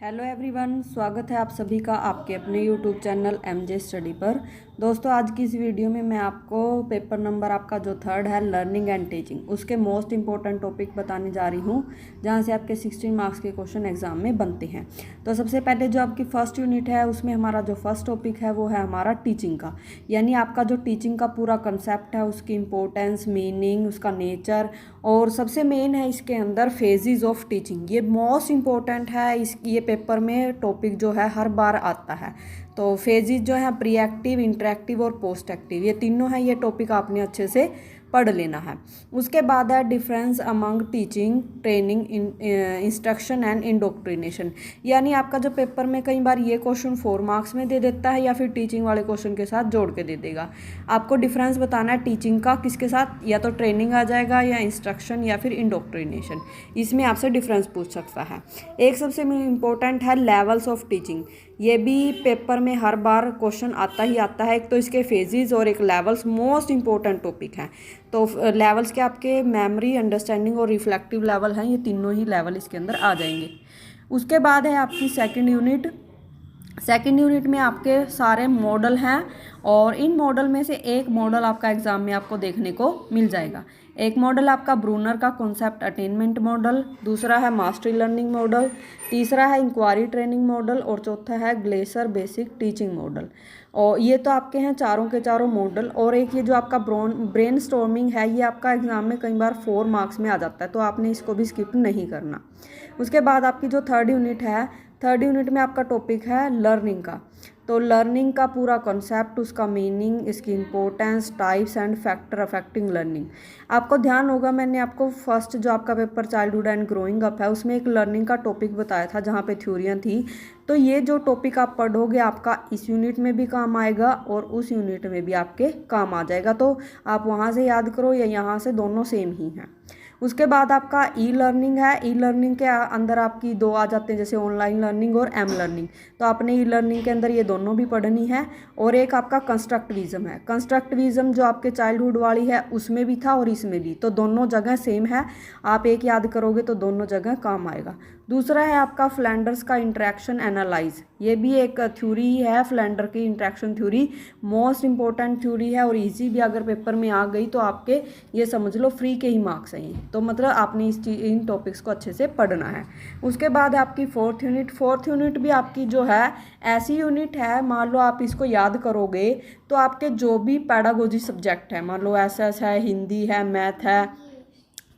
Hello everyone, स्वागत है आप सभी का आपके अपने यूट्यूब चैनल एमजे स्टडी पर। दोस्तों, आज की इस वीडियो में मैं आपको पेपर नंबर आपका जो 3rd है लर्निंग एंड टीचिंग, उसके मोस्ट इंपॉर्टेंट टॉपिक बताने जा रही हूँ, जहाँ से आपके 16 मार्क्स के क्वेश्चन एग्जाम में बनते हैं। तो सबसे पहले जो आपकी फर्स्ट यूनिट है उसमें हमारा जो फर्स्ट टॉपिक है वो है हमारा टीचिंग का, यानी आपका जो टीचिंग का पूरा कंसेप्ट है, उसकी इंपॉर्टेंस, मीनिंग, उसका नेचर, और सबसे मेन है इसके अंदर फेजेस ऑफ टीचिंग। ये मोस्ट इंपॉर्टेंट है, ये पेपर में टॉपिक जो है हर बार आता है। तो फेजेस जो है प्री एक्टिव, इंटरेक्टिव और पोस्ट एक्टिव, ये तीनों है। ये टॉपिक आपने अच्छे से पढ़ लेना है। उसके बाद है difference among teaching, training, instruction and indoctrination, यानी आपका जो पेपर में कई बार ये क्वेश्चन 4 मार्क्स में दे देता है या फिर टीचिंग वाले क्वेश्चन के साथ जोड़ के दे देगा। आपको डिफरेंस बताना है टीचिंग का किसके साथ, या तो ट्रेनिंग आ जाएगा या इंस्ट्रक्शन या फिर इंडोक्ट्रिनेशन, इसमें आपसे डिफरेंस पूछ सकता है। एक सबसे इम्पोर्टेंट है लेवल्स ऑफ टीचिंग, ये भी पेपर में हर बार क्वेश्चन आता ही आता है। एक तो इसके फेजेस और एक लेवल्स मोस्ट इंपॉर्टेंट टॉपिक हैं। तो लेवल्स के आपके मेमोरी, अंडरस्टैंडिंग और रिफ्लेक्टिव लेवल हैं, ये तीनों ही लेवल इसके अंदर आ जाएंगे। उसके बाद है आपकी सेकंड यूनिट। सेकंड यूनिट में आपके सारे मॉडल हैं और इन मॉडल में से एक मॉडल आपका एग्जाम में आपको देखने को मिल जाएगा। एक मॉडल आपका ब्रूनर का कॉन्सेप्ट अटेनमेंट मॉडल, दूसरा है मास्टरी लर्निंग मॉडल, तीसरा है इंक्वायरी ट्रेनिंग मॉडल और चौथा है ग्लेसर बेसिक टीचिंग मॉडल। और ये तो आपके हैं चारों के चारों मॉडल। और एक ये जो आपका ब्रेन स्टॉर्मिंग है, ये आपका एग्जाम में कई बार 4 मार्क्स में आ जाता है, तो आपने इसको भी स्किप नहीं करना। उसके बाद आपकी जो थर्ड यूनिट है, थर्ड यूनिट में आपका टॉपिक है लर्निंग का। तो लर्निंग का पूरा कॉन्सेप्ट, उसका मीनिंग, इसकी importance, types and factor affecting learning. आपको ध्यान होगा मैंने आपको फर्स्ट जो आपका paper childhood and growing up है उसमें एक लर्निंग का टॉपिक बताया था जहाँ पे थ्योरियाँ थी। तो ये जो टॉपिक आप पढ़ोगे आपका इस यूनिट में भी काम आएगा और उस यूनिट में भी आपके काम आ जाएगा। तो आप वहाँ से याद करो या यहाँ से, दोनों सेम ही हैं। उसके बाद आपका ई लर्निंग है। ई लर्निंग के अंदर आपकी 2 आ जाते हैं, जैसे ऑनलाइन लर्निंग और एम लर्निंग। तो आपने ई लर्निंग के अंदर ये दोनों भी पढ़नी है। और एक आपका कंस्ट्रक्टिविज्म है। कंस्ट्रक्टिविज्म जो आपके चाइल्डहुड वाली है उसमें भी था और इसमें भी, तो दोनों जगह सेम है। आप एक याद करोगे तो दोनों जगह काम आएगा। दूसरा है आपका फ्लैंडर्स का इंटरेक्शन एनालाइज, ये भी एक थ्योरी ही है। फ्लैंडर की interaction theory most important theory है और इजी भी अगर पेपर में आ गई तो आपके ये समझ लो फ्री के ही मार्क्स हैं ये। तो मतलब आपने इन टॉपिक्स को अच्छे से पढ़ना है। उसके बाद आपकी फोर्थ यूनिट। फोर्थ यूनिट भी आपकी जो है ऐसी यूनिट है, मान लो आप इसको याद करोगे तो आपके जो भी पैडागोजी सब्जेक्ट है, मान लो एसएस है, हिंदी है, मैथ है,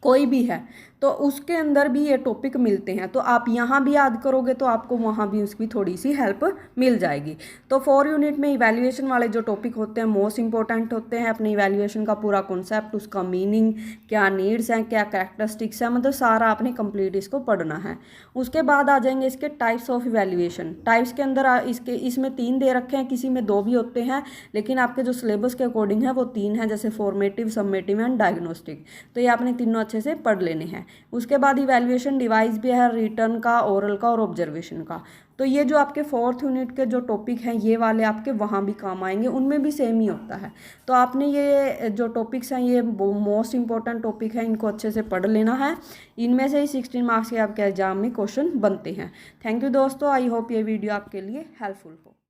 कोई भी है, तो उसके अंदर भी ये टॉपिक मिलते हैं। तो आप यहाँ भी याद करोगे तो आपको वहाँ भी उसकी थोड़ी सी हेल्प मिल जाएगी। तो 4 यूनिट में इवैल्यूएशन वाले जो टॉपिक होते हैं मोस्ट इंपॉर्टेंट होते हैं। अपने इवैल्यूएशन का पूरा कॉन्सेप्ट, उसका मीनिंग, क्या नीड्स हैं, क्या कैरेक्टरिस्टिक्स हैं, मतलब सारा आपने कंप्लीट इसको पढ़ना है। उसके बाद आ जाएंगे इसके टाइप्स ऑफ इवैल्यूएशन। टाइप्स के अंदर इसमें 3 दे रखे हैं, किसी में 2 भी होते हैं, लेकिन आपके जो सिलेबस के अकॉर्डिंग है वो 3 हैं, जैसे फॉर्मेटिव, सबमेटिव एंड डायग्नोस्टिक। तो ये आपने तीनों अच्छे से पढ़ लेने हैं। उसके बाद इवैल्यूएशन डिवाइस भी है, रिटर्न का, ओरल का और ऑब्जर्वेशन का। तो ये जो आपके 4th यूनिट के जो टॉपिक हैं ये वाले आपके वहाँ भी काम आएंगे, उनमें भी सेम ही होता है। तो आपने ये जो टॉपिक्स हैं ये मोस्ट इंपॉर्टेंट टॉपिक है, इनको अच्छे से पढ़ लेना है। इनमें से ही 16 मार्क्स के आपके एग्जाम में क्वेश्चन बनते हैं। थैंक यू दोस्तों, आई होप ये वीडियो आपके लिए हेल्पफुल हो।